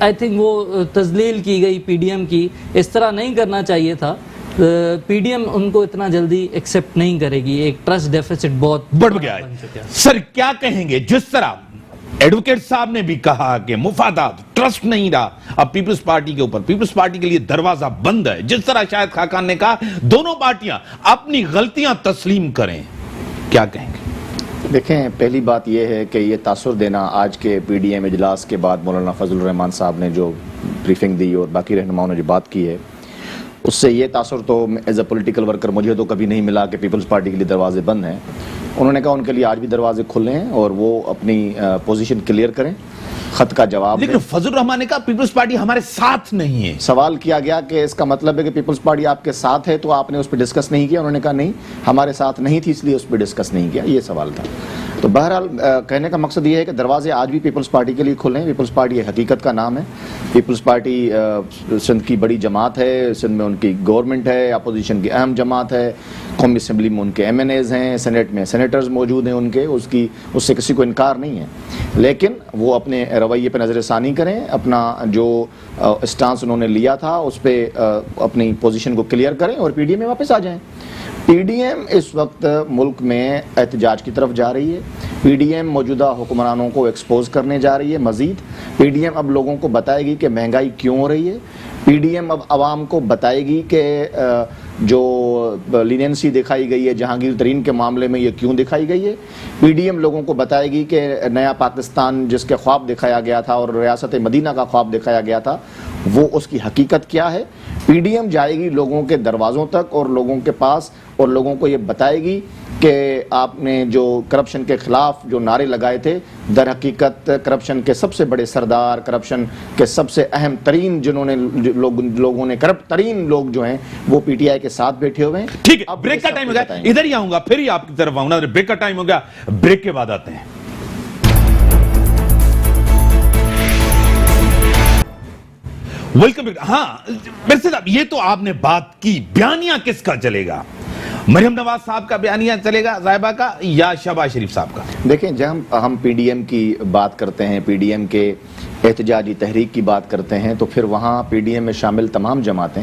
I think وہ تذلیل کی گئی پی ڈی ایم کی، اس طرح نہیں کرنا چاہیے تھا. پی ڈی ایم ان کو اتنا جلدی ایکسیپٹ نہیں کرے گی. ایک ٹرسٹ ڈیفیسٹ بہت بڑھ گیا ہے. سر کیا کہیں گے جس طرح ایڈوکیٹ صاحب نے بھی کہا کہ مفادات ٹرسٹ نہیں رہا اب پیپلز پارٹی کے اوپر، پیپلز پارٹی کے لیے دروازہ بند ہے، جس طرح شاہد خاقان نے کہا دونوں پارٹیاں اپنی غلطیاں تسلیم کریں، کیا کہیں گے؟ دیکھیں، پہلی بات یہ ہے کہ یہ تاثر دینا آج کے پی ڈی ایم اجلاس کے بعد مولانا فضل الرحمان صاحب نے جو بریفنگ دی اور باقی رہنماؤں نے جو بات کی ہے، اس سے یہ تاثر تو ایز اے پولیٹیکل ورکر مجھے تو کبھی نہیں ملا کہ پیپلز پارٹی کے لیے دروازے بند ہیں. انہوں نے کہا ان کے لیے آج بھی دروازے کھلے ہیں اور وہ اپنی پوزیشن کلیئر کریں، خط کا جواب. لیکن فضل الرحمان نے کہا پیپلز پارٹی ہمارے ساتھ نہیں ہے. سوال کیا گیا کہ اس کا مطلب ہے کہ پیپلز پارٹی آپ کے ساتھ ہے تو آپ نے اس پہ ڈسکس نہیں کیا. انہوں نے کہا نہیں، ہمارے ساتھ نہیں تھی اس لیے اس پہ ڈسکس نہیں کیا. یہ سوال تھا. تو بہرحال کہنے کا مقصد یہ ہے کہ دروازے آج بھی پیپلز پارٹی کے لیے کھلے ہیں. پیپلز پارٹی حقیقت کا نام ہے. پیپلز پارٹی سندھ کی بڑی جماعت ہے، سندھ میں ان کی گورنمنٹ ہے، اپوزیشن کی اہم جماعت ہے، قومی اسمبلی میں ان کے ایم این ایز ہیں، سینیٹ میں سینیٹرز موجود ہیں ان کے، اس سے کسی کو انکار نہیں ہے. لیکن وہ اپنے رویے پہ نظر ثانی کریں، اپنا جو اسٹانس انہوں نے لیا تھا اس پہ اپنی پوزیشن کو کلیئر کریں اور پی ڈی ایم میں واپس آ جائیں. پی ڈی ایم اس وقت ملک میں احتجاج کی طرف جا رہی ہے. پی ڈی ایم موجودہ حکمرانوں کو ایکسپوز کرنے جا رہی ہے. مزید پی ڈی ایم اب لوگوں کو بتائے گی کہ مہنگائی کیوں ہو رہی ہے. پی ڈی ایم اب عوام کو بتائے گی کہ جو لینینسی دکھائی گئی ہے جہانگیر ترین کے معاملے میں یہ کیوں دکھائی گئی ہے. پی ڈی ایم لوگوں کو بتائے گی کہ نیا پاکستان جس کے خواب دکھایا گیا تھا اور ریاست مدینہ کا خواب دکھایا گیا تھا وہ اس کی حقیقت کیا ہے. پی ڈی ایم جائے گی لوگوں کے دروازوں تک اور لوگوں کے پاس اور لوگوں کو یہ بتائے گی کہ آپ نے جو کرپشن کے خلاف جو نعرے لگائے تھے در حقیقت کرپشن کے سب سے بڑے سردار، کرپشن کے سب سے اہم ترین جنہوں نے لوگوں نے کرپٹ ترین لوگ جو ہیں وہ پی ٹی آئی کے ساتھ بیٹھے ہوئے ہیں. ٹھیک ہے، بریک کا ٹائم ہو گیا، ادھر ہی آؤں گا پھر ہی آپ کی طرف آؤں گا. بریک کا ٹائم ہو گیا، بریک کے بعد آتے ہیں. ویلکم. ہاں مرشد صاحب، یہ تو آپ نے بات کی، بیانیہ کس کا چلے گا؟ مریم نواز صاحب کا بیانیہ چلے گا صاحبہ کا یا شہباز شریف صاحب کا؟ دیکھیں، جب ہم پی ڈی ایم کی بات کرتے ہیں، پی ڈی ایم کے احتجاجی تحریک کی بات کرتے ہیں تو پھر وہاں پی ڈی ایم میں شامل تمام جماعتیں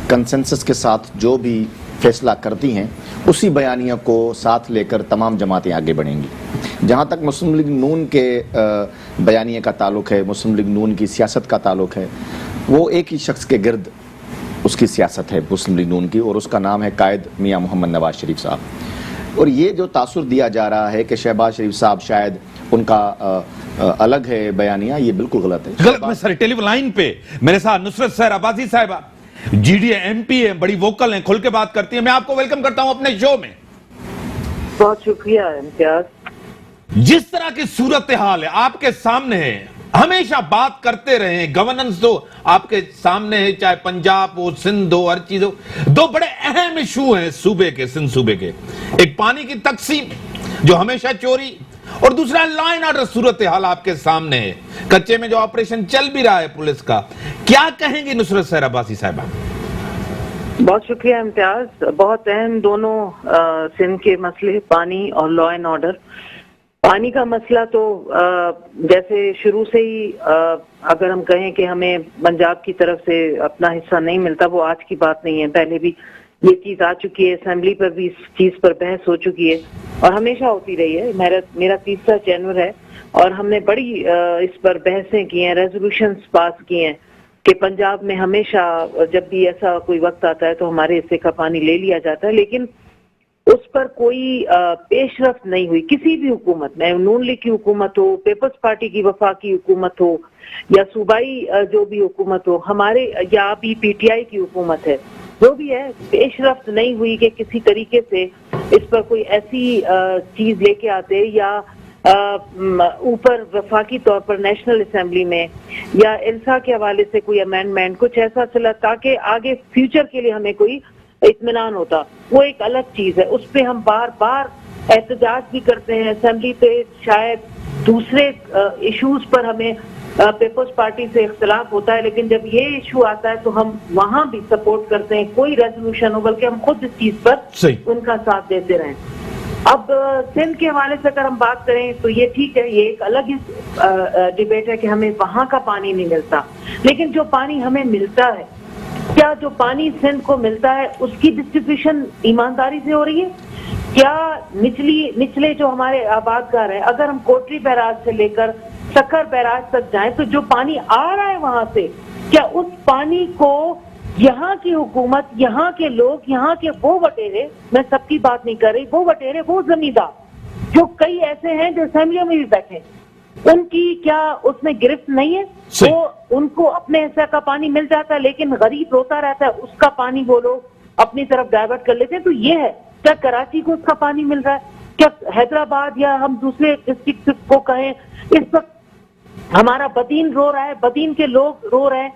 کنسنسس کے ساتھ جو بھی فیصلہ کرتی ہیں اسی بیانیہ کو ساتھ لے کر تمام جماعتیں آگے بڑھیں گی. جہاں تک مسلم لیگ نون کے بیانیہ کا تعلق ہے، مسلم لیگ نون کی سیاست کا تعلق ہے، وہ ایک ہی شخص کے گرد اس کی سیاست ہے مسلم لیگ نون کی، اور اس کا نام ہے قائد میاں محمد نواز شریف صاحب. اور یہ جو تاثر دیا جا رہا ہے کہ شہباز شریف صاحب شاید ان کا الگ ہے بیانیہ، یہ بالکل غلط ہے. غلط. میں سر ٹیلی لائن پہ میرے ساتھ نصرت سحر عباسی صاحبہ، جی ڈی ایم پی ہے، بڑی ووکل ہیں، کھل کے بات کرتی ہیں. میں آپ کو ویلکم کرتا ہوں اپنے شو میں. بہت شکریہ امتیاز. جس طرح کی صورتحال ہے آپ کے سامنے ہے، ہمیشہ بات کرتے رہے، گورننس تو آپ کے سامنے ہے، چاہے پنجاب ہو، سندھ ہو، ہر چیز ہو. دو بڑے اہم ایشو ہیں صوبے کے، سندھ صوبے کے. ایک پانی کی تقسیم جو ہمیشہ چوری، اور دوسرا لا اینڈ آرڈر صورتحال آپ کے سامنے ہے. کچے میں جو آپریشن چل بھی رہا ہے پولیس کا، کیا کہیں گی نصرت سحر عباسی صاحبہ؟ بہت شکریہ امتیاز. بہت اہم دونوں سندھ کے مسئلے، پانی اور لا اینڈ آرڈر. پانی کا مسئلہ تو جیسے شروع سے ہی اگر ہم کہیں کہ ہمیں پنجاب کی طرف سے اپنا حصہ نہیں ملتا، وہ آج کی بات نہیں ہے. پہلے بھی یہ چیز آ چکی ہے، اسمبلی پر بھی اس چیز پر بحث ہو چکی ہے اور ہمیشہ ہوتی رہی ہے. میرا تیسرا چینور ہے اور ہم نے بڑی اس پر بحثیں کی ہیں، ریزولوشنز پاس کی ہیں کہ پنجاب میں ہمیشہ جب بھی ایسا کوئی وقت آتا ہے تو ہمارے حصے کا پانی لے لیا جاتا ہے. لیکن اس پر کوئی پیش رفت نہیں ہوئی کسی بھی حکومت میں، نون لیگ کی حکومت ہو، پیپلز پارٹی کی وفاقی حکومت ہو یا صوبائی جو بھی حکومت ہو ہمارے، یا ابھی پی ٹی آئی کی حکومت ہے، جو بھی ہے، پیش رفت نہیں ہوئی کہ کسی طریقے سے اس پر کوئی ایسی چیز لے کے آتے یا اوپر وفاقی طور پر نیشنل اسمبلی میں یا السا کے حوالے سے کوئی امینڈمنٹ کچھ ایسا چلا تاکہ آگے فیوچر کے لیے ہمیں کوئی اطمینان ہوتا. وہ ایک الگ چیز ہے، اس پہ ہم بار بار احتجاج بھی کرتے ہیں اسمبلی پہ. شاید دوسرے ایشوز پر ہمیں پیپلز پارٹی سے اختلاف ہوتا ہے، لیکن جب یہ ایشو آتا ہے تو ہم وہاں بھی سپورٹ کرتے ہیں، کوئی ریزولوشن ہو، بلکہ ہم خود اس چیز پر ان کا ساتھ دیتے رہیں. اب سندھ کے حوالے سے اگر ہم بات کریں تو یہ ٹھیک ہے, یہ ایک الگ ڈیبیٹ ہے کہ ہمیں وہاں کا پانی نہیں ملتا, لیکن جو پانی ہمیں ملتا ہے, کیا جو پانی سندھ کو ملتا ہے اس کی ڈسٹریبیوشن ایمانداری سے ہو رہی ہے؟ کیا نچلے جو ہمارے آبادگار ہیں, اگر ہم کوٹری بیراج سے لے کر سکر بیراج تک جائیں تو جو پانی آ رہا ہے وہاں سے, کیا اس پانی کو یہاں کی حکومت, یہاں کے لوگ, یہاں کے وہ وٹیرے, میں سب کی بات نہیں کر رہی, وہ وٹیرے, وہ زمیندار جو کئی ایسے ہیں جو اسمبلیوں میں بھی بیٹھے, ان کی کیا اس میں گرفت نہیں ہے؟ وہ ان کو اپنے حصہ کا پانی مل جاتا ہے, لیکن غریب روتا رہتا ہے, اس کا پانی وہ لوگ اپنی طرف ڈائیورٹ کر لیتے ہیں. تو یہ ہے, کیا کراچی کو اس کا پانی مل رہا ہے؟ کیا حیدرآباد یا ہم دوسرے ڈسٹرکٹ کو کہیں, اس وقت ہمارا بدین رو رہا ہے, بدین کے لوگ رو رہے ہیں,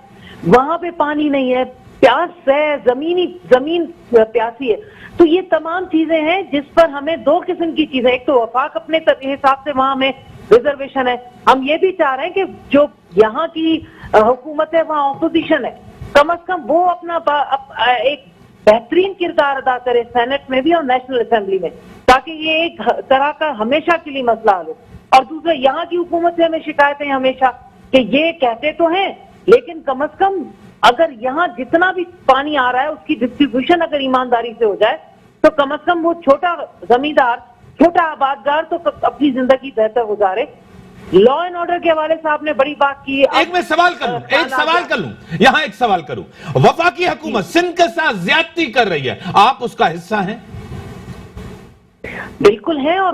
وہاں پہ پانی نہیں ہے, پیاس ہے, زمین پیاسی ہے. تو یہ تمام چیزیں ہیں جس پر ہمیں دو قسم کی چیزیں, ایک تو وفاق اپنے حساب سے وہاں میں ریزرویشن ہے, ہم یہ بھی چاہ رہے ہیں کہ جو یہاں کی حکومت ہے وہاں اپوزیشن ہے, کم از کم وہ اپنا ایک بہترین کردار ادا کرے سینٹ میں بھی اور نیشنل اسمبلی میں, تاکہ یہ ایک طرح کا ہمیشہ کے لیے مسئلہ حل ہو. اور دوسرا, یہاں کی حکومت سے ہمیں شکایتیں ہمیشہ کہ یہ کہتے تو ہیں, لیکن کم از کم اگر یہاں جتنا بھی پانی آ رہا ہے اس کی ڈسٹریبیوشن اگر ایمانداری سے ہو جائے تو کم از کم وہ چھوٹا زمیندار, چھوٹا آبادگار تو اپنی زندگی بہتر گزارے. لا اینڈ آرڈر کے حوالے سے آپ نے بڑی بات کی ہے. ایک میں سوال کر لوں, یہاں ایک سوال کروں. وفاقی حکومت سندھ کے ساتھ زیادتی کر رہی ہے, آپ اس کا حصہ ہیں؟ بالکل ہیں. اور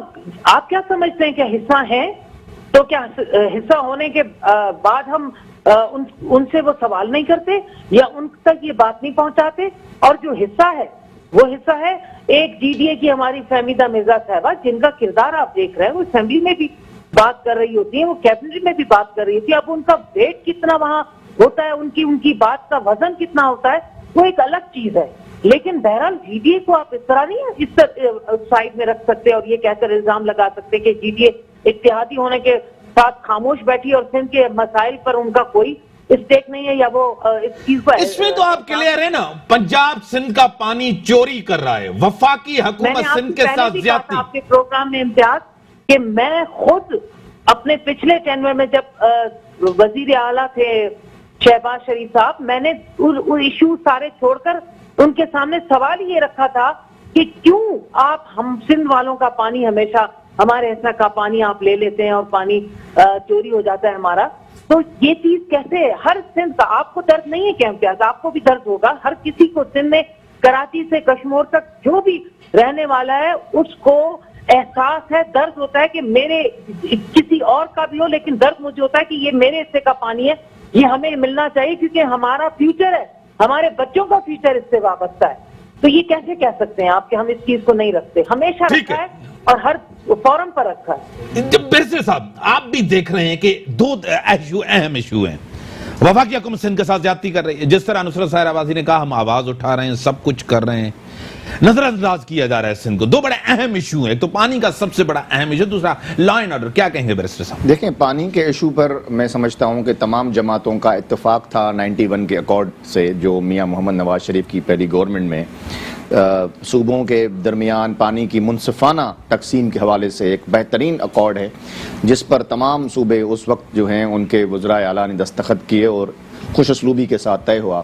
آپ کیا سمجھتے ہیں کہ حصہ ہیں تو کیا حصہ ہونے کے بعد ہم ان سے وہ سوال نہیں کرتے یا ان تک یہ بات نہیں پہنچاتے؟ اور جو حصہ ہے وہ حصہ ہے ایک ڈی ڈی اے کی ہماری فہمیدہ مرزا صاحبہ, جن کا کردار آپ دیکھ رہے ہیں, وہ اسمبلی میں بھی بات کر رہی ہوتی ہیں, وہ کیبنٹ میں بھی بات کر رہی ہوتی ہے. اب ان کا ویٹ کتنا وہاں ہوتا ہے, ان کی بات کا وزن کتنا ہوتا ہے, وہ ایک الگ چیز ہے. لیکن بہرحال جی ڈی اے کو آپ اس طرح نہیں اس سائڈ میں رکھ سکتے اور یہ کہہ کر الزام لگا سکتے کہ جی ڈی اے اتحادی ہونے کے ساتھ خاموش بیٹھی اور سندھ کے مسائل پر ان کا کوئی اسٹیک نہیں ہے, یا وہ اس چیز کو. اس میں تو آپ کلیئر ہے نا, پنجاب سندھ کا پانی چوری کر رہا ہے, وفاقی حکومت سندھ کے ساتھ زیادتی. آپ کے پروگرام میں امتیاز کہ میں خود اپنے پچھلے ٹینور میں جب وزیر اعلیٰ تھے شہباز شریف صاحب, میں نے وہ ایشو سارے چھوڑ کر ان کے سامنے سوال یہ رکھا تھا کہ کیوں آپ ہم سندھ والوں کا پانی, ہمیشہ ہمارے حصہ کا پانی آپ لے لیتے ہیں اور پانی چوری ہو جاتا ہے ہمارا. تو یہ چیز کیسے ہے؟ ہر سندھ کا آپ کو درد نہیں ہے کیا امتیاز؟ آپ کو بھی درد ہوگا, ہر کسی کو سندھ میں کراچی سے کشمیر تک جو بھی رہنے والا ہے اس کو احساس ہے, درد ہوتا ہے کہ میرے کسی اور کا بھی ہو, لیکن درد مجھے ہوتا ہے کہ یہ میرے حصے کا پانی ہے, یہ ہمیں ملنا چاہیے کیونکہ ہمارا فیوچر ہے, ہمارے بچوں کا فیوچر اس سے وابستہ ہے. تو یہ کیسے کہہ سکتے ہیں آپ کہ ہم اس چیز کو نہیں رکھتے؟ ہمیشہ رکھا ہے اور ہر فورم پر رکھا ہے. جب بیرسٹر صاحب آپ بھی دیکھ رہے ہیں کہ دو اہم ایشو ہیں, وفاقی حکومت سندھ کے ساتھ زیادتی کر رہی ہے, جس طرح نصرت ساحر آبادی نے کہا ہم آواز اٹھا رہے ہیں, سب کچھ کر رہے ہیں, نظر انداز کیا جا رہا ہے سندھ کو. دو بڑے اہم ایشو ہیں, ایک تو پانی کا سب سے بڑا اہم ایشو, دوسرا لا اینڈ آرڈر. کیا کہیں گے بیرسٹر صاحب؟ دیکھیں, پانی کے ایشو پر میں سمجھتا ہوں کہ تمام جماعتوں کا اتفاق تھا 91 کے اکارڈ سے, جو میاں محمد نواز شریف کی پہلی گورنمنٹ میں صوبوں کے درمیان پانی کی منصفانہ تقسیم کے حوالے سے ایک بہترین اکارڈ ہے, جس پر تمام صوبے اس وقت جو ہیں ان کے وزرائے اعلیٰ نے دستخط کیے اور خوش اسلوبی کے ساتھ طے ہوا.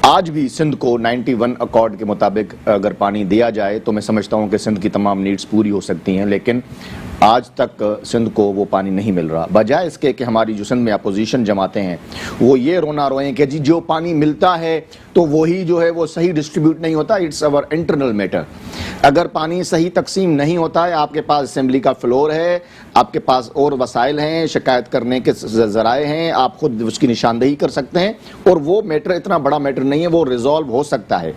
آج بھی سندھ کو 91 اکارڈ کے مطابق اگر پانی دیا جائے تو میں سمجھتا ہوں کہ سندھ کی تمام نیڈز پوری ہو سکتی ہیں, لیکن آج تک سندھ کو وہ پانی نہیں مل رہا. بجائے اس کے کہ ہماری جو سندھ میں اپوزیشن جماعتیں ہیں وہ یہ رونا روئیں کہ جی جو پانی ملتا ہے تو وہی جو ہے وہ صحیح ڈسٹریبیوٹ نہیں ہوتا, اٹس اور انٹرنل میٹر. اگر پانی صحیح تقسیم نہیں ہوتا ہے, آپ کے پاس اسمبلی کا فلور ہے, آپ کے پاس اور وسائل ہیں, شکایت کرنے کے ذرائع ہیں, آپ خود اس کی نشاندہی کر سکتے ہیں, اور وہ میٹر اتنا بڑا میٹر نہیں ہے, وہ ریزالو ہو سکتا ہے.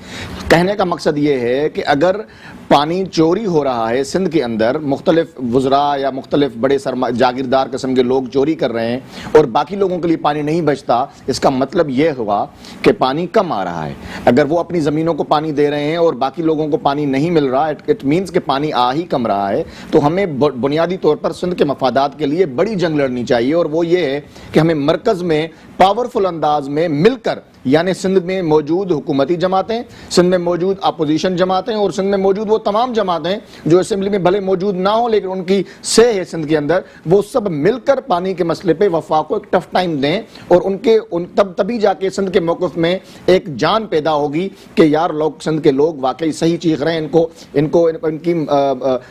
کہنے کا مقصد یہ ہے کہ اگر پانی چوری ہو رہا ہے سندھ کے اندر, مختلف وزراء یا مختلف بڑے جاگیردار قسم کے لوگ چوری کر رہے ہیں اور باقی لوگوں کے لیے پانی نہیں بچتا, اس کا مطلب یہ ہوا کہ پانی کم آ رہا ہے. اگر وہ اپنی زمینوں کو پانی دے رہے ہیں اور باقی لوگوں کو پانی نہیں مل رہا, اٹ مینس کہ پانی آ ہی کم رہا ہے. تو ہمیں بنیادی طور پر سندھ کے مفادات کے لیے بڑی جنگ لڑنی چاہیے, اور وہ یہ ہے کہ ہمیں مرکز میں پاورفل انداز میں مل کر یعنی سندھ میں موجود حکومتی جماعتیں، سندھ میں موجود اپوزیشن جماعتیں اور سندھ میں موجود وہ تمام جماعتیں جو اسمبلی میں بھلے موجود نہ ہوں لیکن ان کی سے ہے سندھ کے اندر، وہ سب مل کر پانی کے مسئلے پہ وفاق کو ایک ٹف ٹائم دیں، اور تبھی جا کے سندھ کے موقف میں ایک جان پیدا ہوگی کہ یار سندھ کے لوگ واقعی صحیح چیخ رہے ہیں، ان کی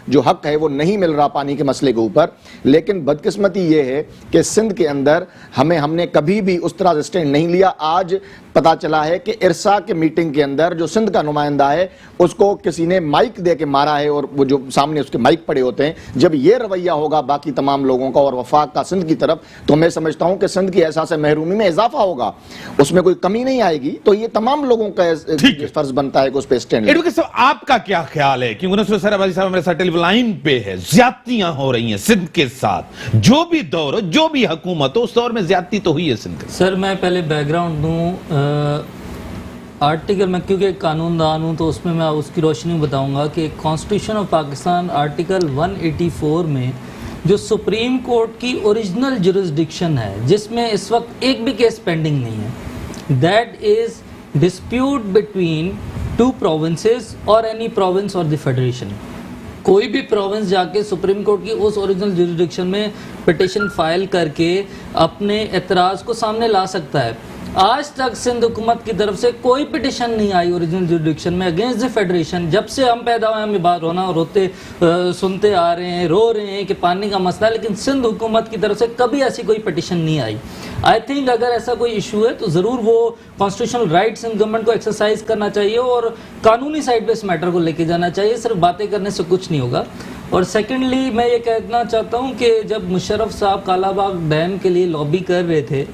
جو حق ہے وہ نہیں مل رہا پانی کے مسئلے کے اوپر۔ لیکن بدقسمتی یہ ہے کہ سندھ کے اندر ہم نے کبھی بھی اس طرح سے سٹینڈ نہیں لیا۔ آج پتا چلا ہے کہ ارسا کے میٹنگ کے اندر جو سندھ کا نمائندہ ہے اس کو کسی نے مائک دے کے مارا ہے، اور وہ جو سامنے اس کے مائک پڑے ہوتے ہیں۔ جب یہ رویہ ہوگا باقی تمام لوگوں کا اور وفاق کا سندھ کی طرف، تو میں سمجھتا ہوں کہ سندھ کی احساس محرومی میں اضافہ ہوگا، اس میں کوئی کمی نہیں آئے گی۔ تو یہ تمام لوگوں کا فرض بنتا ہے کہ اس پہ سٹینڈ لیں۔ ایڈوکیٹ صاحب آپ کا کیا خیال ہے؟ کیونکہ نصرت سر عباسی صاحب ہمارے ساتھ ٹیلی لائن پہ ہے، زیادتیاں ہو رہی ہیں سندھ کے ساتھ، جو بھی دور ہو، جو بھی حکومت ہو، اس دور میں زیادتی تو ہوئی ہے سندھ کے۔ سر میں پہلے بیک گراؤنڈ دوں آرٹیکل، میں کیونکہ قانون دان ہوں تو اس میں اس کی روشنی بتاؤں گا کہ کانسٹیٹیوشن آف پاکستان آرٹیکل 184 میں جو سپریم کورٹ کی اوریجنل جورسڈکشن ہے، جس میں اس وقت ایک بھی کیس پینڈنگ نہیں ہے، that is dispute between two provinces اور اینی پروونس اور دی فیڈریشن۔ کوئی بھی پروونس جا کے سپریم کورٹ کی اس اوریجنل جورسڈکشن میں پٹیشن فائل کر کے اپنے اعتراض کو سامنے لا سکتا ہے۔ آج تک سندھ حکومت کی طرف سے کوئی پٹیشن نہیں آئی اوریجنل جورسڈکشن میں اگینسٹ دی فیڈریشن۔ جب سے ہم پیدا ہوئے ہم یہ بات رونا روتے سنتے آ رہے ہیں، رو رہے ہیں کہ پانی کا مسئلہ ہے، لیکن سندھ حکومت کی طرف سے کبھی ایسی کوئی پٹیشن نہیں آئی۔ آئی تھنک اگر ایسا کوئی ایشو ہے تو ضرور وہ کانسٹیٹیوشنل رائٹس ان گورنمنٹ کو ایکسرسائز کرنا چاہیے اور قانونی سائڈ پہ اس میٹر کو لے کے جانا چاہیے، صرف باتیں کرنے سے کچھ نہیں ہوگا۔ اور سیکنڈلی میں یہ کہنا چاہتا ہوں کہ جب مشرف صاحب کالا باغ ڈیم کے لیے لابی کر رہے تھے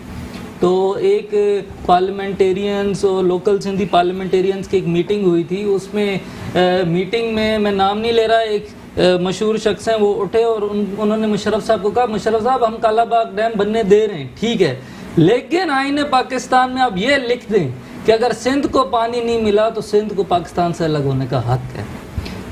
تو ایک پارلیمنٹیرینز اور لوکل سندھی پارلیمنٹیرینز کی ایک میٹنگ ہوئی تھی، اس میں میٹنگ میں نام نہیں لے رہا، ایک مشہور شخص ہیں وہ اٹھے اور انہوں نے مشرف صاحب کو کہا مشرف صاحب ہم کالا باغ ڈیم بننے دے رہے ہیں ٹھیک ہے، لیکن آئین پاکستان میں آپ یہ لکھ دیں کہ اگر سندھ کو پانی نہیں ملا تو سندھ کو پاکستان سے الگ ہونے کا حق ہے۔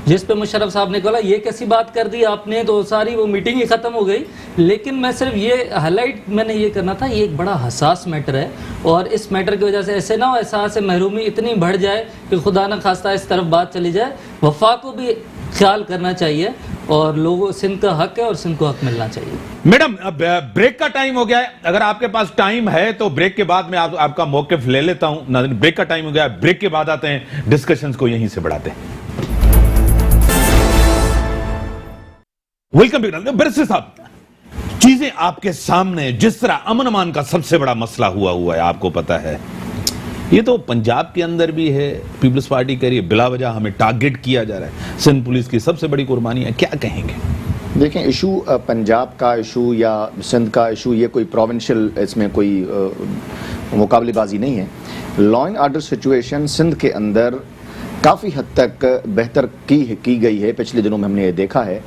جس پہ مشرف صاحب نے کہا یہ کیسی بات کر دی آپ نے، تو ساری وہ میٹنگ ہی ختم ہو گئی۔ لیکن میں صرف یہ ہائی لائٹ میں نے یہ کرنا تھا، یہ ایک بڑا حساس میٹر ہے اور اس میٹر کی وجہ سے ایسے نہ ہو احساس محرومی اتنی بڑھ جائے کہ خدا نہ خواستہ اس طرف بات چلی جائے۔ وفاق کو بھی خیال کرنا چاہیے اور لوگوں سندھ کا حق ہے اور سندھ کو حق ملنا چاہیے۔ میڈم بریک کا ٹائم ہو گیا ہے، اگر آپ کے پاس ٹائم ہے تو بریک کے بعد میں آپ کا موقف لے لیتا ہوں۔ ناظرین بریک کا ٹائم ہو گیا ہے، بریک کے بعد آتے ہیں، ڈسکشنز کو یہیں سے بڑھاتے ہیں۔ ویلکم بیرسٹر صاحب، چیزیں آپ کے سامنے، جس طرح امن امان کا سب سے بڑا مسئلہ ہوا ہے آپ کو پتا ہے، یہ تو پنجاب کے اندر بھی ہے، پیپلز پارٹی کہہ رہی ہے بلا وجہ ہمیں ٹارگٹ کیا جا رہا ہے، سندھ پولیس کی سب سے بڑی قربانی ہے، کیا کہیں گے؟ دیکھیں ایشو پنجاب کا ایشو یا سندھ کا ایشو یہ کوئی پروونشل اس میں کوئی مقابلے بازی نہیں ہے۔ Law and order situation Sindh کے اندر کافی حد تک بہتر کی گئی ہے۔ پچھلے دنوں میں ہم نے یہ دیکھا ہے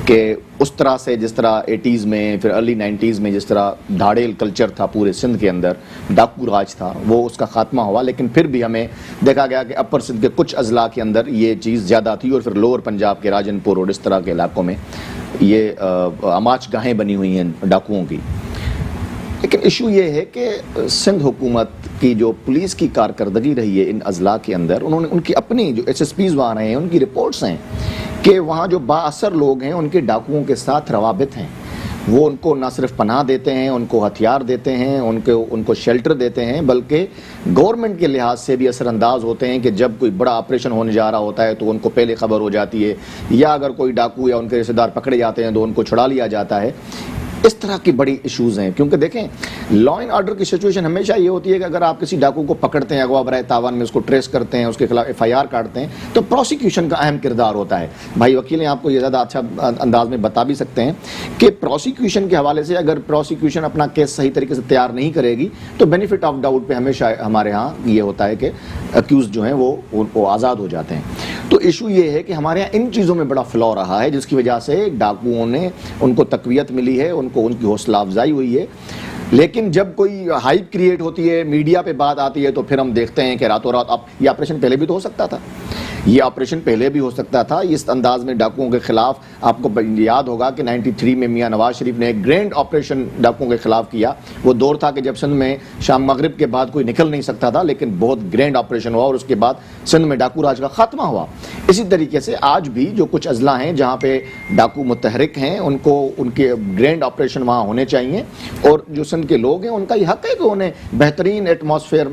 کہ اس طرح سے جس طرح 80s میں پھر ارلی 90s میں جس طرح دھاڑیل کلچر تھا پورے سندھ کے اندر، ڈاکو راج تھا، وہ اس کا خاتمہ ہوا، لیکن پھر بھی ہمیں دیکھا گیا کہ اپر سندھ کے کچھ اضلاع کے اندر یہ چیز زیادہ تھی، اور پھر لوور پنجاب کے راجن پور اور اس طرح کے علاقوں میں یہ اماچ گاہیں بنی ہوئی ہیں ڈاکوؤں کی۔ لیکن ایشو یہ ہے کہ سندھ حکومت کی جو پولیس کی کارکردگی رہی ہے ان اضلاع کے اندر، انہوں نے ان کی اپنی جو ایس ایس پیز وہاں رہے ہیں ان کی رپورٹس ہیں کہ وہاں جو با اثر لوگ ہیں ان کے ڈاکوؤں کے ساتھ روابط ہیں، وہ ان کو نہ صرف پناہ دیتے ہیں، ان کو ہتھیار دیتے ہیں، ان کو شیلٹر دیتے ہیں، بلکہ گورنمنٹ کے لحاظ سے بھی اثر انداز ہوتے ہیں کہ جب کوئی بڑا آپریشن ہونے جا رہا ہوتا ہے تو ان کو پہلے خبر ہو جاتی ہے، یا اگر کوئی ڈاکو یا ان کے رشتہ دار پکڑے جاتے ہیں تو ان کو چھڑا لیا جاتا ہے۔ اس طرح کی بڑی ایشوز ہیں، کیونکہ دیکھیں لا اینڈ آرڈر کی سچویشن ہمیشہ یہ ہوتی ہے کہ اگر آپ کسی ڈاکو کو پکڑتے ہیں اغوا برائے تاوان میں، اس کو ٹریس کرتے ہیں، اس کے خلاف FIR کاٹتے ہیں، تو پروسیکیوشن کا اہم کردار ہوتا ہے۔ بھائی وکیل ہیں، آپ کو یہ زیادہ اچھا انداز میں بتا بھی سکتے ہیں کہ پروسیکیوشن کے حوالے سے اگر پروسیکیوشن اپنا کیس صحیح طریقے سے تیار نہیں کرے گی تو بینیفٹ آف ڈاؤٹ پہ ہمیشہ ہمارے ہاں یہ ہوتا ہے کہ اکیوز جو ہیں وہ آزاد ہو جاتے ہیں۔ تو ایشو یہ ہے کہ ہمارے ہاں ان چیزوں میں بڑا فلا رہا ہے، جس کی وجہ سے ڈاکوؤں نے ان کو تقویت ملی ہے، ان کی حوصلہ افزائی ہوئی ہے۔ لیکن جب کوئی ہائپ کریٹ ہوتی ہے، میڈیا پہ بات آتی ہے، تو پھر ہم دیکھتے ہیں کہ راتوں رات اب یہ آپریشن پہلے بھی تو ہو سکتا تھا، یہ آپریشن پہلے بھی ہو سکتا تھا. اس انداز میں ڈاکوؤں کے خلاف آپ کو یاد ہوگا کہ 93 میں میاں نواز شریف نے ایک گرینڈ آپریشن ڈاکوؤں کے خلاف کیا. وہ دور تھا کہ جب سندھ میں شام مغرب کے بعد کوئی نکل نہیں سکتا تھا, لیکن بہت گرینڈ آپریشن ہوا اور اس کے بعد سندھ میں ڈاکو راج کا خاتمہ ہوا. اسی طریقے سے آج بھی جو کچھ اضلاع ہیں جہاں پہ ڈاکو متحرک ہیں ان کو ان کے گرینڈ آپریشن وہاں ہونے چاہیے, اور جو سندھ کے لوگ ہیں ان کا یہ حق ہے کہ انہیں بہترین ایٹماسفیئر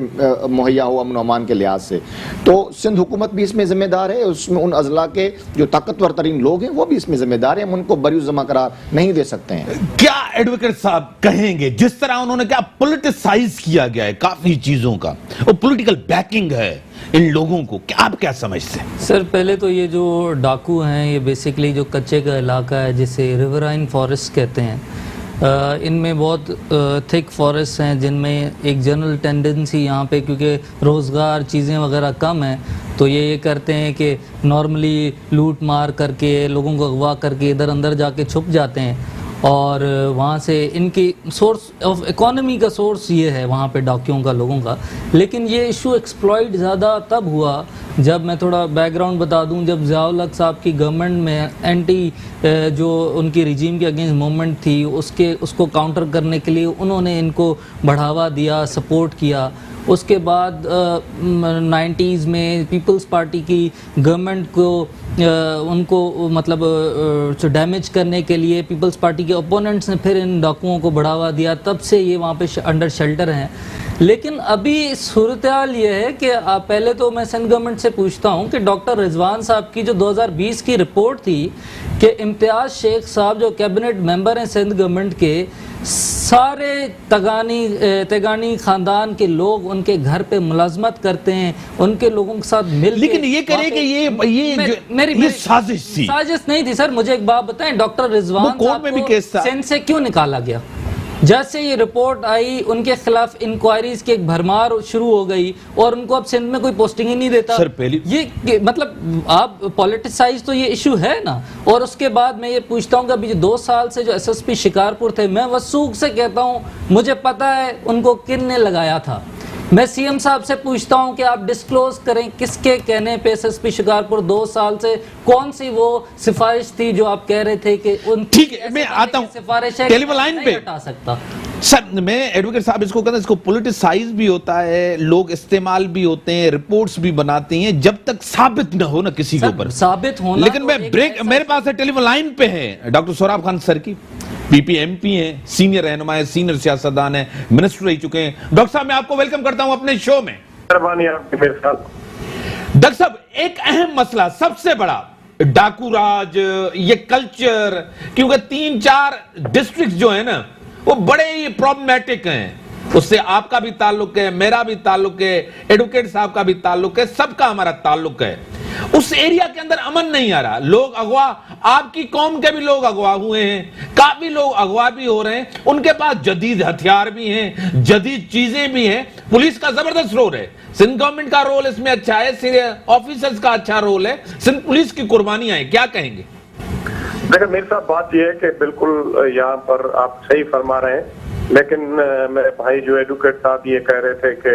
مہیا ہو امن و امان کے لحاظ سے. تو سندھ حکومت بھی اس میں ذمہ دار ہے, اس میں ان اضلاع کے جو طاقتور ترین لوگ ہیں وہ بھی اس میں ذمہ دار ہیں, ہم ان کو بری ذمہ قرار نہیں دے سکتے ہیں. کیا ایڈوکیٹ صاحب کہیں گے جس طرح انہوں نے کیا پولیٹیسائز کیا گیا ہے کافی چیزوں کا, وہ پولیٹیکل بیکنگ ہے ان لوگوں کو, کیا آپ کیا سمجھتے ہیں؟ سر پہلے تو یہ جو ڈاکو ہیں یہ بیسیکلی جو کچے کا علاقہ ہے جسے ریورائن فارسٹ کہتے ہیں, ان میں بہت تھک فارسٹ ہیں جن میں ایک جنرل ٹینڈنسی یہاں پہ کیونکہ روزگار چیزیں وغیرہ کم ہیں تو یہ کرتے ہیں کہ نارملی لوٹ مار کر کے لوگوں کو اغوا کر کے ادھر اندر جا کے چھپ جاتے ہیں, اور وہاں سے ان کی سورس آف اکانومی کا سورس یہ ہے وہاں پہ ڈاکیوں کا لوگوں کا. لیکن یہ ایشو ایکسپلائٹ زیادہ تب ہوا جب, میں تھوڑا بیک گراؤنڈ بتا دوں, جب ضیاء الحق صاحب کی گورنمنٹ میں اینٹی جو ان کی رجیم کے اگینسٹ موومنٹ تھی اس کو کاؤنٹر کرنے کے لیے انہوں نے ان کو بڑھاوا دیا, سپورٹ کیا. اس کے بعد 90s میں پیپلز پارٹی کی گورنمنٹ کو ان کو مطلب ڈیمیج کرنے کے لیے پیپلز پارٹی کے اپوننٹس نے پھر ان ڈاکوؤں کو بڑھاوا دیا, تب سے یہ وہاں پہ انڈر شیلٹر ہیں. لیکن ابھی صورتحال یہ ہے کہ پہلے تو میں سندھ گورنمنٹ سے پوچھتا ہوں کہ ڈاکٹر رضوان صاحب کی جو 2020 کی رپورٹ تھی کہ امتیاز شیخ صاحب جو کیبنٹ ممبر ہیں سندھ گورنمنٹ کے, سارے تیگانی خاندان کے لوگ ان کے گھر پہ ملازمت کرتے ہیں, ان کے لوگوں کے ساتھ مل, لیکن یہ کرے کہ یہ سازش تھی. سازش نہیں تھی سر. مجھے ایک بات بتائیں, ڈاکٹر رضوان صاحب کو سندھ سے کیوں نکالا گیا؟ جیسے یہ رپورٹ آئی ان کے خلاف انکوائریز کی ایک بھرمار شروع ہو گئی اور ان کو اب سندھ میں کوئی پوسٹنگ ہی نہیں دیتا. یہ مطلب آپ پولیٹیسائز تو یہ ایشو ہے نا. اور اس کے بعد میں یہ پوچھتا ہوں کہ ابھی 2 سال سے جو ایس ایس پی شکارپور تھے, میں وثوق سے کہتا ہوں مجھے پتا ہے ان کو کن نے لگایا تھا. میں سی ایم صاحب سے پوچھتا ہوں کہ آپ ڈسکلوز کریں کس کے کہنے پہ ایس ایس پی شکارپور 2 سال سے کون سی وہ سفارش تھی جو آپ کہہ رہے تھے کہ ان ٹھیک ہے میں آتا ہوں سفارش ہے ٹیلی لائن پہ ہٹا سکتا. سر میں ایڈوکیٹ صاحب اس کو کہتا ہوں, اس کو پولیٹیسائز بھی ہوتا ہے, لوگ استعمال بھی ہوتے ہیں, رپورٹس بھی بناتے ہیں, جب تک ثابت نہ ہو نا کسی کے اوپر ثابت ہونا. لیکن میں بریک, میرے پاس ہے ٹیلی لائن پہ ہے ڈاکٹر سوراب خان سر کی, پی پی ایم پی ہیں, سینئر رہنما ہیں, سینئر سیاستدان ہیں, منسٹر رہ چکے ہیں. ڈاکٹر صاحب میں آپ کو ویلکم کرتا ہوں اپنے شو میں. ڈاکٹر صاحب ایک اہم مسئلہ سب سے بڑا ڈاکو راج, یہ کلچر, کیونکہ 3-4 ڈسٹرکٹ جو ہیں نا وہ بڑے ہی پرابلمیٹک ہیں, اس سے آپ کا بھی تعلق ہے, میرا بھی تعلق ہے, ایڈوکیٹ صاحب کا بھی تعلق ہے, سب کا ہمارا تعلق ہے. اس ایریا کے اندر امن نہیں آ رہا, لوگ اغوا, آپ کی قوم کے بھی لوگ اغوا ہوئے ہیں, کافی لوگ اغوا بھی ہو رہے ہیں, ان کے پاس جدید ہتھیار بھی ہیں, جدید چیزیں بھی ہیں, پولیس کا زبردست رول ہے, سندھ گورنمنٹ کا رول اس میں اچھا ہے, آفیسرز کا اچھا رول ہے, سندھ پولیس کی قربانیاں ہیں, کیا کہیں گے؟ دیکھیں میرے صاحب بات یہ ہے کہ بالکل یہاں پر آپ صحیح فرما رہے ہیں, لیکن میرے بھائی جو ایڈوکیٹ صاحب یہ کہہ رہے تھے کہ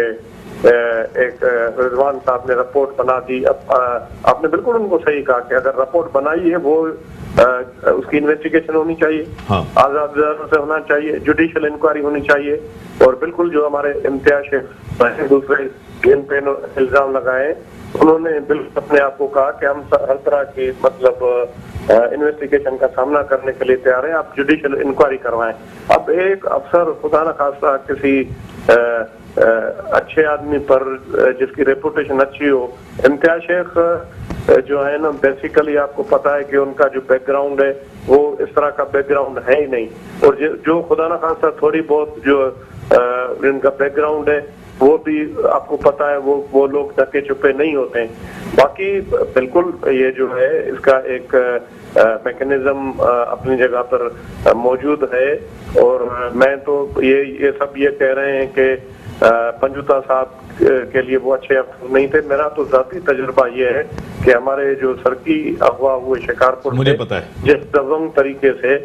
ایک رضوان صاحب نے رپورٹ بنا دی. اب آپ نے بالکل ان کو صحیح کہا کہ اگر رپورٹ بنائی ہے وہ اس کی انویسٹیگیشن ہونی چاہیے, آزاد سے ہونا چاہیے, جوڈیشل انکوائری ہونی چاہیے, اور بالکل جو ہمارے امتیاز شیخ دوسرے جن پہ الزام لگائے انہوں نے بالکل اپنے آپ کو کہا کہ ہم ہر طرح کی مطلب انویسٹیگیشن کا سامنا کرنے کے لیے تیار ہیں, آپ جوڈیشل انکوائری کروائیں. اب ایک افسر خدا نہ خواستہ کسی اچھے آدمی پر جس کی ریپوٹیشن اچھی ہو, امتیاز شیخ جو ہے نا بیسیکلی آپ کو پتا ہے کہ ان کا جو بیک گراؤنڈ ہے وہ اس طرح کا بیک گراؤنڈ ہے ہی نہیں, اور جو خدا نہ خواستہ تھوڑی بہت جو ان کا بیک گراؤنڈ ہے وہ بھی آپ کو پتا ہے وہ لوگ ڈھکے چھپے نہیں ہوتے ہیں. باقی بالکل یہ جو ہے اس کا ایک میکنزم اپنی جگہ پر موجود ہے, اور میں تو یہ سب یہ کہہ رہے ہیں کہ پنجوتا صاحب کے لیے وہ اچھے افسر نہیں تھے. میرا تو ذاتی تجربہ یہ ہے کہ ہمارے جو سرکی اغوا ہوئے شکارپور مجھے پتا ہے جس دبنگ طریقے سے,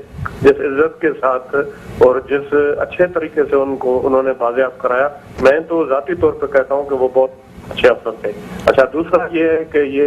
جس عزت کے ساتھ اور جس اچھے طریقے سے ان کو انہوں نے بازیاب کرایا, میں تو ذاتی طور پہ کہتا ہوں کہ وہ بہت اچھے افسر تھے. اچھا دوسرا یہ ہے کہ یہ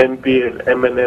MP MNA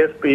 SP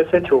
SHO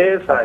ASI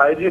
IG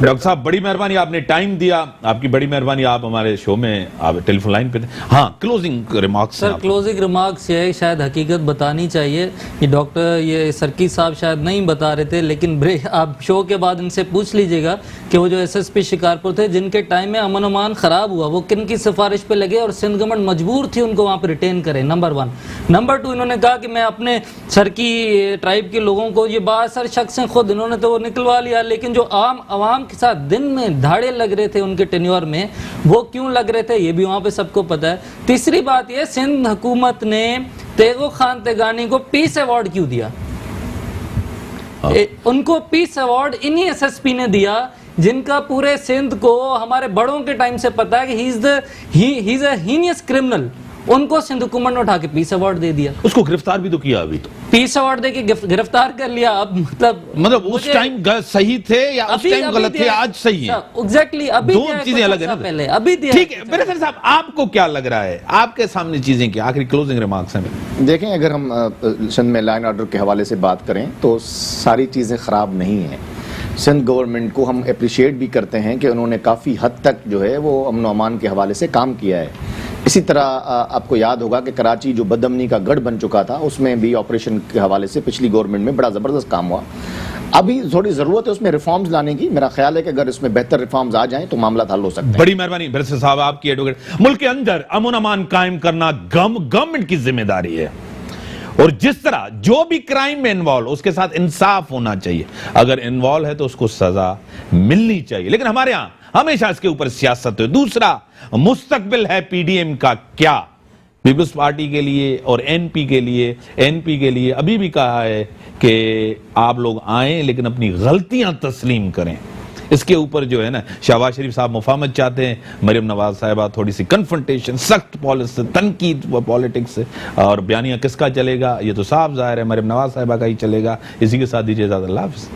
doctor صاحب بڑی مہربانی آپ نے ٹائم دیا, آپ کی بڑی مہربانی, آپ ہمارے شو میں آپ ٹیلی فون لائن پہ تھے. ہاں کلوزنگ ریمارکس. سر کلوزنگ ریمارکس یہ ہے, شاید حقیقت بتانی چاہیے, یہ ڈاکٹر یہ سرکی صاحب شاید نہیں بتا رہے تھے, لیکن آپ شو کے بعد ان سے پوچھ لیجئے گا کہ وہ جو ایس ایس پی شکارپور تھے جن کے ٹائم میں امن و امان خراب ہوا, وہ کن کی سفارش پہ لگے اور سندھ گورنمنٹ مجبور تھی ان کو وہاں پہ ریٹین کرے, نمبر 1. نمبر 2, انہوں نے کہا کہ میں اپنے سرکی ٹرائب کے لوگوں کو, یہ بااثر شخص ہیں خود, انہوں نے تو وہ نکلوا لیا, لیکن جو عام عوام کے ساتھ دن میں دھاڑے لگ رہے تھے ان کے ٹینیور میں, وہ کیوں لگ رہے تھے یہ بھی وہاں پہ سب کو پتا ہے. تیسری بات یہ, سندھ حکومت نے تیغو خان تیگانی کو پیس ایوارڈ کیوں دیا؟ ان کو پیس ایوارڈ انہی ایس ایس پی نے دیا جن کا پورے سندھ کو ہمارے بڑوں کے ٹائم سے پتا ہے کہ ہی از اے ہینیس کرمنل. ان کو سندھ حکومت نے اٹھا کے پیس ایوارڈ دے دیا. اس کو گرفتار بھی تو کیا, ابھی تو پیس ایوارڈ دے کے گرفتار کر لیا. اب مطلب اس ٹائم صحیح تھے یا اس ٹائم غلط تھے, آج صحیح ہیں؟ ایگزیکٹلی, ابھی دو چیزیں الگ ہیں پہلے, ابھی ٹھیک ہے. میرے خیال صاحب آپ کو کیا لگ رہا ہے, آپ کے سامنے چیزیں کیا آخری کلوزنگ ریمارکس ہیں؟ دیکھیں, اگر ہم سندھ میں لائن آرڈر کے حوالے سے بات کریں تو ساری چیزیں خراب نہیں ہیں. سندھ گورنمنٹ کو ہم اپریشیٹ بھی کرتے ہیں کہ انہوں نے کافی حد تک جو ہے وہ امن و امان کے حوالے سے کام کیا ہے. اسی طرح آپ کو یاد ہوگا کہ کراچی جو بدامنی کا گڑھ بن چکا تھا, اس میں بھی آپریشن کے حوالے سے پچھلی گورنمنٹ میں بڑا زبردست کام ہوا. ابھی تھوڑی ضرورت ہے اس میں ریفارمز لانے کی. میرا خیال ہے کہ اگر اس میں بہتر ریفارمز آ جائیں تو معاملات حل ہو سکتے ہیں. بڑی مہربانی برسر صاحب, آپ کی ایڈوکیٹ. ملک کے اندر امن امان قائم کرنا گورنمنٹ کی ذمہ داری ہے, اور جس طرح جو بھی کرائم میں انوالو اس کے ساتھ انصاف ہونا چاہیے. اگر انوالو ہے تو اس کو سزا ملنی چاہیے, لیکن ہمارے ہاں ہمیشہ اس کے اوپر سیاست ہے. دوسرا, مستقبل ہے پی ڈی ایم کا کیا؟ پیپلز پارٹی کے لیے اور این پی کے لیے ابھی بھی کہا ہے کہ آپ لوگ آئیں لیکن اپنی غلطیاں تسلیم کریں. اس کے اوپر جو ہے نا, شہباز شریف صاحب مفاہمت چاہتے ہیں, مریم نواز صاحبہ تھوڑی سی کنفرنٹیشن, سخت پالیسی, تنقید پالیٹکس سے, اور بیانیہ کس کا چلے گا یہ تو صاف ظاہر ہے, مریم نواز صاحبہ کا ہی چلے گا. اسی کے ساتھ دیجیے اجازت, اللہ حافظ.